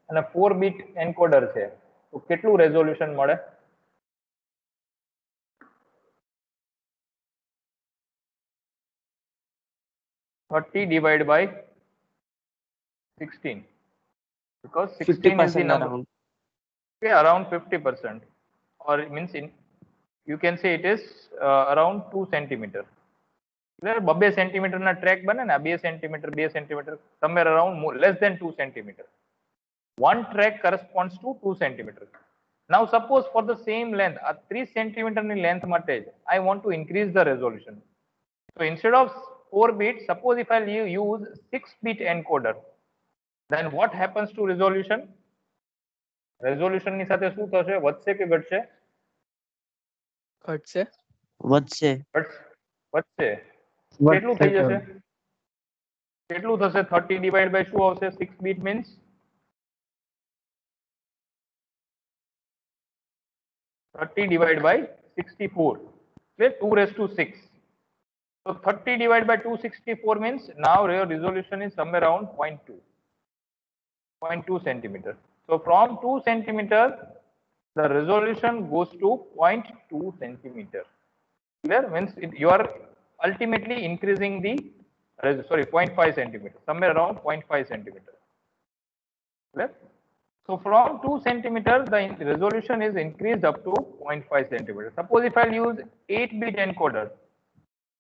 અને 4-bit encoder છે, તો કેટલું resolution મળે? divided by 16, because 16 is the number. around. Okay, around 50%, or it means in you can say it is around 2 centimeter. બબે centimetre ના ટ્રેક બને ને, 2 centimetre 2 centimetre, somewhere around less than 2 centimeter. One track corresponds to 2 centimeter. Now suppose for the same length, 3 centimeter ની length માટે I want to increase the resolution. So instead of 4-bit, suppose if I use 6-bit encoder, then what happens to resolution? Resolution ની સાથે શું થશે? વધશે કે ઘટશે? ઘટશે. વધશે. વધશે. કેટલું થઈ જશે? કેટલું થશે? 30 divided by શું આવશે? 6-bit means 30 divided by 64, okay, 2⁶. So 30 divided by 264 means now your resolution is somewhere around 0.2 centimeter. So from 2 centimeter, the resolution goes to 0.2 centimeter. Clear? Means you are ultimately increasing the 0.5 centimeter, somewhere around 0.5 centimeter. Clear? So from 2 centimeter, the resolution is increased up to 0.5 centimeter. Suppose if I use 8-bit encoder,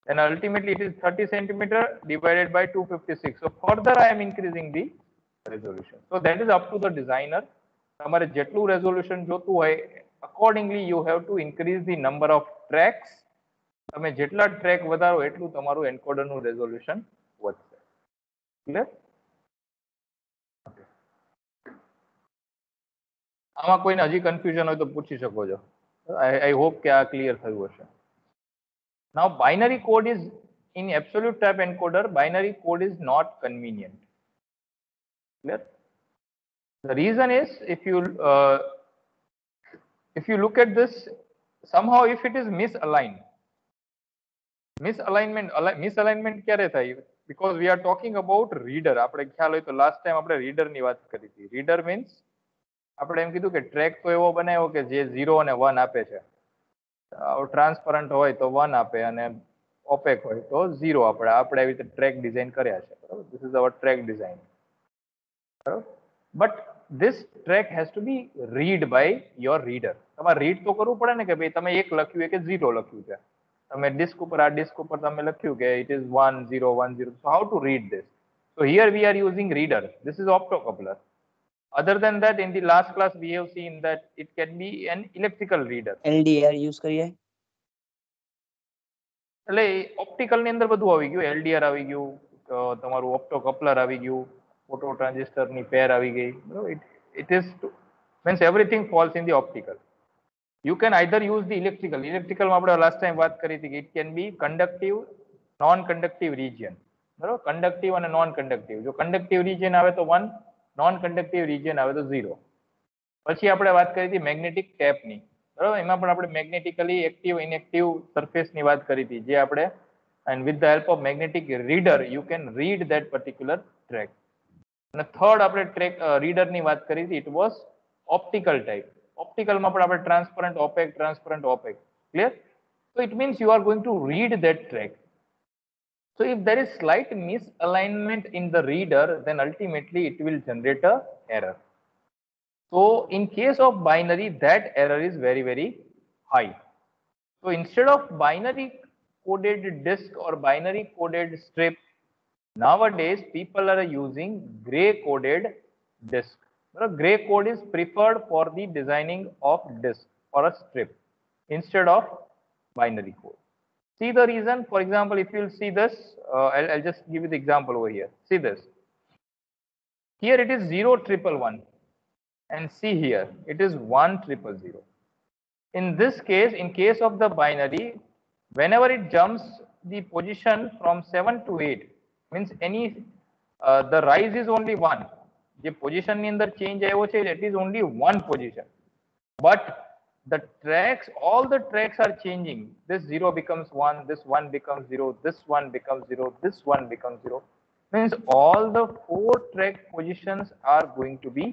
then ultimately it is 30 centimeter divided by 256. So further I am increasing the resolution. So that is up to the designer. તમારે જેટલું resolution જોતું હોય, accordingly you have to increase the number of tracks. તમે જેટલા track વધારો એટલું તમારું encoder નું રેઝોલ્યુશન વધશે. ક્લિયર? આમાં કોઈને હજી કન્ફ્યુઝન હોય તો પૂછી શકો છો. I hope કે આ ક્લિયર થયું હશે. Now binary code is in absolute type encoder, binary code is not convenient. Clear? The reason is if you look at this, somehow if it is misaligned, misalignment ક્યારે થાય? Because we are talking about reader. આપણે ખ્યાલ હોય તો last time આપણે reader ની વાત કરી હતી. Reader means આપણે એમ કીધું કે ટ્રેક તો એવો બનાવ્યો કે જે 0 અને 1 આપે છે. ટ્રાન્સપરન્ટ હોય તો 1 આપે અને ઓપેક હોય તો 0 આપણે આવી રીતે ટ્રેક ડિઝાઇન કર્યા છે. બરાબર? This is our track design. બરાબર? But this track has to be read by your reader. તમારે રીડ તો કરવું પડે ને કે ભાઈ તમે 1 લખ્યું કે 0 લખ્યું છે. તમે ડિસ્ક ઉપર આ ડિસ્ક ઉપર તમે લખ્યું કે it is 1 0 1 0. So how to read this? So here we are using reader. This is optocoupler. Other than that, in the last class we have seen that it can be an electrical reader. LDR use કરીએ. એટલે optical ની અંદર બધું આવી ગયું. LDR આવી ગયું, તમારું ઓપ્ટોકપ્લર આવી ગયું, ફોટો ટ્રાન્ઝિસ્ટર ની પેર આવી ગઈ. It is means everything falls in the optical. You can either use the electrical. Electrical માં આપણે last time વાત કરી હતી કે it can be conductive, non-conductive region. બરાબર? conductive અને non-conductive. જો conductive region આવે તો 1, non-conductive region આવે તો 0. પછી આપણે વાત કરી હતી મેગ્નેટિક ટેપ ની. બરાબર? એમાં પણ આપણે મેગ્નેટિકલી એક્ટિવ ઇનએક્ટિવ સરફેસ ની વાત કરી હતી, જે આપણે and with the help of magnetic reader you can read that particular track. અને થર્ડ આપણે ટ્રેક રીડર ની વાત કરી હતી, it was optical type. Optical માં પણ આપણે transparent opaque. Clear? So it means you are going to read that track. So if there is slight misalignment in the reader, then ultimately it will generate a error. So in case of binary, that error is very high. So instead of binary coded disk or binary coded strip, nowadays people are using gray coded disk. Gray code is preferred for the designing of disk or a strip instead of binary code. See the reason. For example, if you'll see this, I'll just give you the example over here. See this. Here it is 0 1 1 1, and see here it is 1 0 0 0. In this case, in case of the binary, whenever it jumps the position from 7 to 8, means any the rise is only 1. The position in the change it is only 1 position. But the tracks, all the tracks are changing. This 0 becomes 1, this 1 becomes 0, this 1 becomes 0, this 1 becomes 0. Means all the 4 track positions are going to be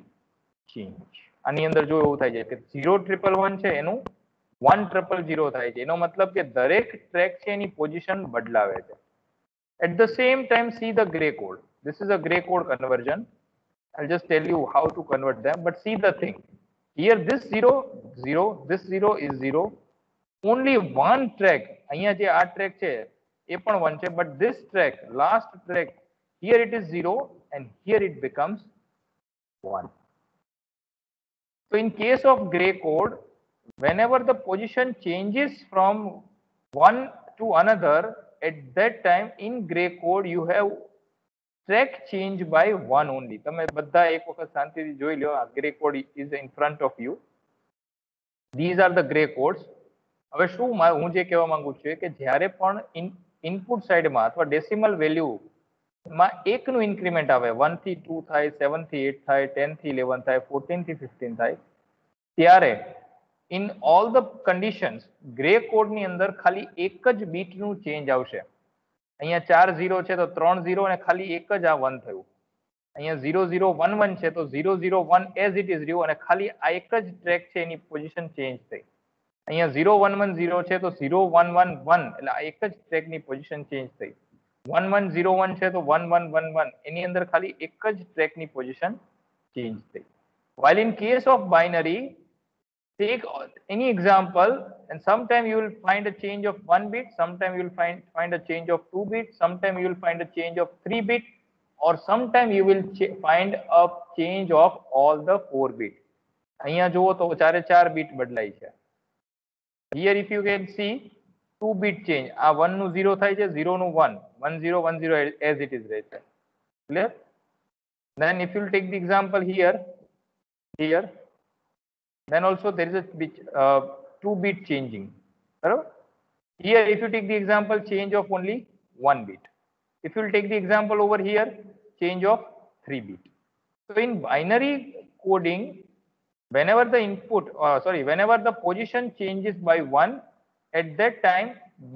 changed. આની અંદર જો એવું થાય છે કે 0 1 1 છે એનું 1 0 0 થાય છે. એનો મતલબ કે દરેક ટ્રેક છે એની પોઝિશન બદલાવે છે. At the same time, see the gray code. This is a gray code conversion. I'll just tell you how to convert them. But see the thing. Here this 0 0, this 0 is 0. Only one track. અહીંયા જે આ track છે એ પણ 1 છે. But this track, last track, here it is 0 and here it becomes 1. So in case of gray code, whenever the position changes from one to another, at that time in gray code you have track change by 1 only. તમે બધા એક વખત શાંતિથી જોઈ લો. આ gray code is in front of you. These are the gray codes. હવે શું હું જે કહેવા માંગુ છું કે જ્યારે પણ ઇનપુટ સાઈડમાં અથવા ડેસિમલ વેલ્યુમાં 1 નું ઇન્ક્રીમેન્ટ આવે, 1 થી 2 થાય, 7 થી 8 થાય, 10 થી 11 થાય, 14 થી 15 થાય, ત્યારે in all the conditions gray code ની અંદર ખાલી એક જ બીટ નું ચેન્જ આવશે. અહીંયા 4 0 છે તો 3 0 અને ખાલી એક જ આ 1 થયું. અહીંયા 0 0 1 1 છે તો 0 0 1 as it is રહ્યું અને ખાલી આ એક જ ટ્રેક છે એની પોઝિશન ચેન્જ થઈ. અહીંયા 0 1 1 0 છે તો 0 1 1 1 એટલે આ એક જ ટ્રેક ની પોઝિશન ચેન્જ થઈ. 1 1 0 1 છે તો 1 1 1 1 એની અંદર ખાલી એક જ ટ્રેક ની પોઝિશન ચેન્જ થઈ. While in case of binary, take any example and sometime you will find a change of 1 bit, sometime you will find a change of 2 bit, sometime you will find a change of 3 bit, or sometime you will find a change of all the 4 bit. અહીંયા જુઓ તો 4 bit બદલાય છે. Here if you can see 2 bit change. આ 1 નું 0 થાય છે, 0 નું 1, 1 0 1 0 as it is રહે છે. Clear? Then if you will take the example here, then also there is a 2 bit changing. Here if you take the example change of only 1 bit. If you will take the example over here, change of 3 bit. So in binary coding, whenever the whenever the position changes by 1, at that time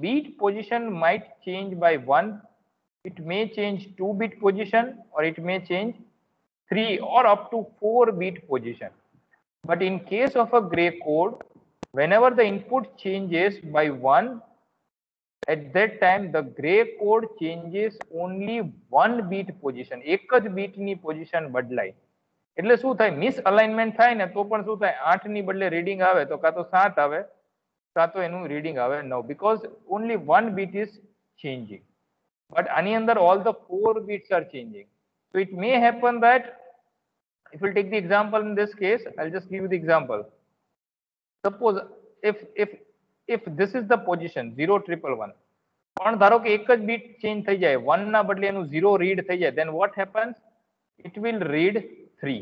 bit position might change by 1. It may change 2 bit position, or it may change 3 or up to 4 bit position. But in case of a gray code, whenever the input changes by 1, at that time the gray code changes only 1 bit position. એક જ bit ની position બદલાય. એટલે શું થાય, મિસઅલાઇનમેન્ટ થાય ને તો પણ શું થાય, 8 ની બદલે રીડિંગ આવે તો કાં તો 7 આવે, કાં તો એનું રીડિંગ આવે 9, because only 1 bit is changing. But આની અંદર all the 4 bits are changing. So it may happen that if we'll take the example in this case, I'll just give you the example. Suppose if this is the position 0 1 1 1, પણ ધારો કે એક જ bit change થઈ જાય, 1 ના બદલે એનું 0 રીડ થઈ જાય, then what happens? It will read 3.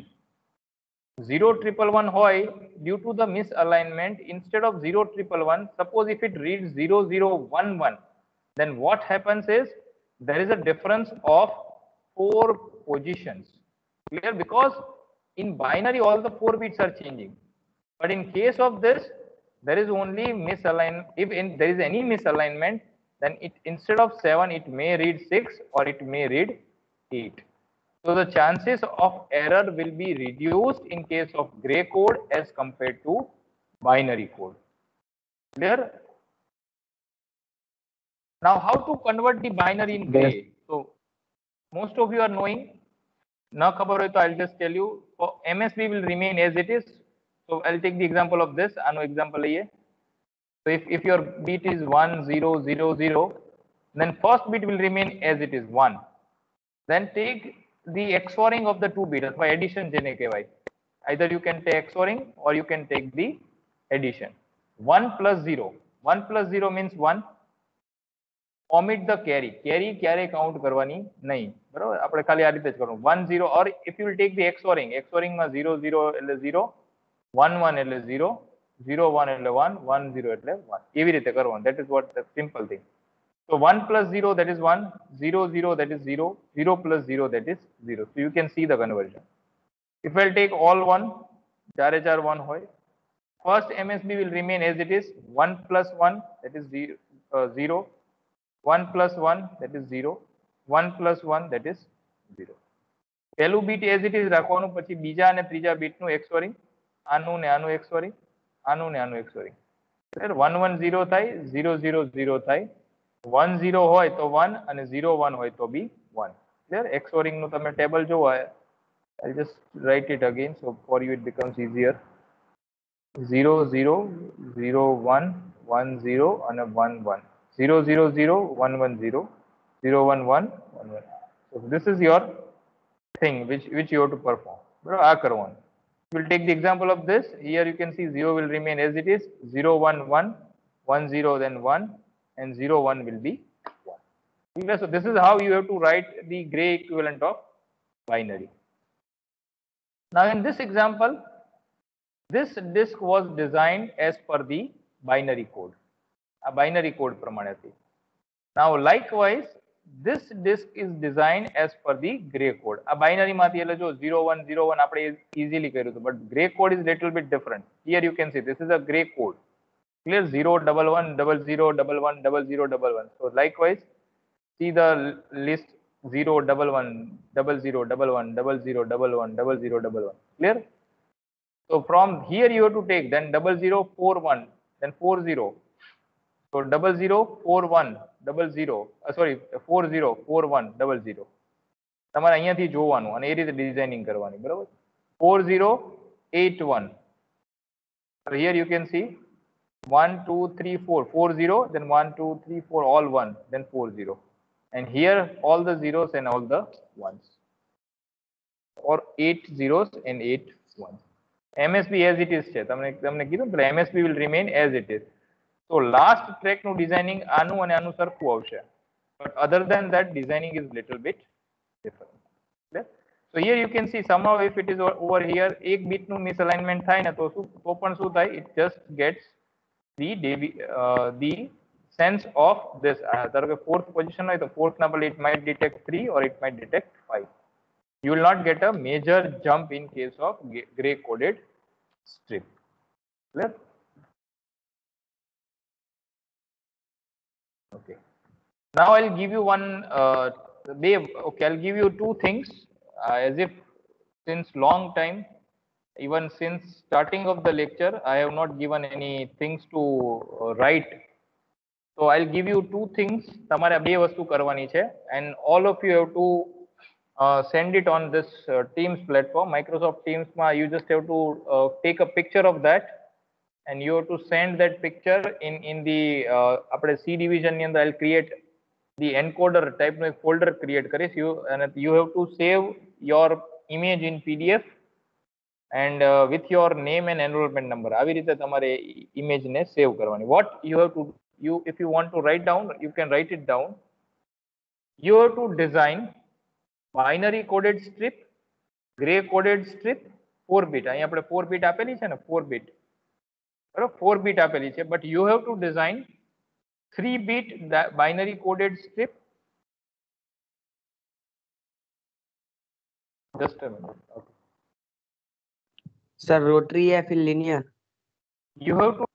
0 1 1 હોય, due to the misalignment, instead of 0 1 1, suppose if it reads 0 0 1 1, then what happens is there is a difference of 4 positions. Clear? Because in binary all the 4 bits are changing, but in case of this there is only misalignment. If there is any misalignment, then it instead of 7 it may read 6 or it may read 8. So the chances of error will be reduced in case of gray code as compared to binary code. Clear? Now how to convert the binary in gray? So most of you are knowing ना खबर हो तो I'll just tell you. MSB will remain as it is. So I'll take the example of this. आनो example है ये. So if your bit is 1 0 0 0, then first bit will remain as it is 1. Then take the XORing of the two bits by addition જેને કહેવાય. Either you can take XORing or you can take the addition. 1 plus 0. 1 plus 0 means 1. Omit the carry. Carry ક્યારે count કરવાની નહીં. બરાબર, આપણે ખાલી આ રીતે જ કરવાનું. 1 0 or if you will take the XORing માં 0 0 એટલે 0, 1 1 એટલે 0, 0 1 એટલે 1, 1 0 એટલે 1. એવી રીતે કરવાનું. That is what the simple thing. So 1 plus 0 that is 1, 0 0 that is 0, 0 plus 0 that is 0. So you can see the conversion. If I'll take all 1, 4 4 1 hoy. First MSB will remain as it is. 1 plus 1 that is 0. 1 plus 1 that is 0. 1 plus 1 that is 0. પહેલું bit as it is રાખવાનું, પછી બીજા અને ત્રીજા બીટનું XORing, આનું ને આનું XORing, આનું ને આનું XORing. 1 1 0 થાય, 0 0 0 થાય. 1 0 હોય તો 1 અને 0 1 હોય તો બી 1. Clear? XORing નું તમે ટેબલ જોવો. I'll just write it again so for you it becomes easier. 0 0 0 1 1 0 and 1 1. 0 0 0 1 1 0 0 1 1 1 1. So this is your thing which you have to perform. Bro, આ કરવાનું. We'll take the example of this. Here you can see 0 will remain as it is. 0 1 1 1 0 then 1 and 0 1 will be 1. Okay, so this is how you have to write the gray equivalent of binary. Now in this example, this disk was designed as per the binary code. A binary code પ્રમાણે હતી. Now likewise, this disk is designed as per the gray code. A binary માંથી એટલે જો 0 1 0 1 આપણે easily કર્યું હતું, but gray code is little bit different. Here you can see this is a gray code. Clear? 0 1 1 0 0 1 1 0 0 1 1. So likewise, see the list 0 1 1 0 0 1 1 0 0 1 1 0 0 1 1. Clear? So from here you have to take then 0 0 4 1 then 4 0. So 0 0 4 1 0 0 sorry 4 0 4 1 0 0. તમારે અહીંયાથી જોવાનું અને એ રીતે designing કરવાની. બરાબર? 4 0 8 1. So here you can see 1 2 3 4 4 0 then 1 2 3 4 all 1 then 4 0. And here all the zeros and all the ones, or 8 zeros and 8 ones. MSB as it is છે. તમને કીધું ને MSB will remain as it is. So last track નું designing આનું અને આનું સરખું આવશે. But other than that, designing is little bit different. Okay? So here you can see somehow if it is over here, એક bit નું misalignment થાય ને તો પણ શું થાય? It just gets the sense of this. ધારો કે fourth position હોય તો fourth number it might detect 3 or it might detect 5. You will not get a major jump in case of gray coded strip. Clear? Okay. Now I'll give you one okay, I'll give you two things as if since long time, even since starting of the lecture, I have not given any things to write. So I'll give you two things. તમારે બે વસ્તુ કરવાની છે and all of you have to send it on this Teams platform. Microsoft Teams ma you just have to take a picture of that and you have to send that picture in the આપણે C division ની અંદર I'll create the encoder type નો એક folder create કરીશ and you have to save your image in PDF and with your name and enrollment number. આવી રીતે તમારે image ને save કરવાની. What you have to if you want to write down, you can write it down. You have to design binary coded strip, gray coded strip, 4 bit. અહીં આપણે 4 bit આપેલી છે ને 4 bit. બરાબર 4 bit આપેલી છે, but you have to design 3 bit binary coded strip. Just a minute. Okay. Sir, rotary या फिर linear? You have to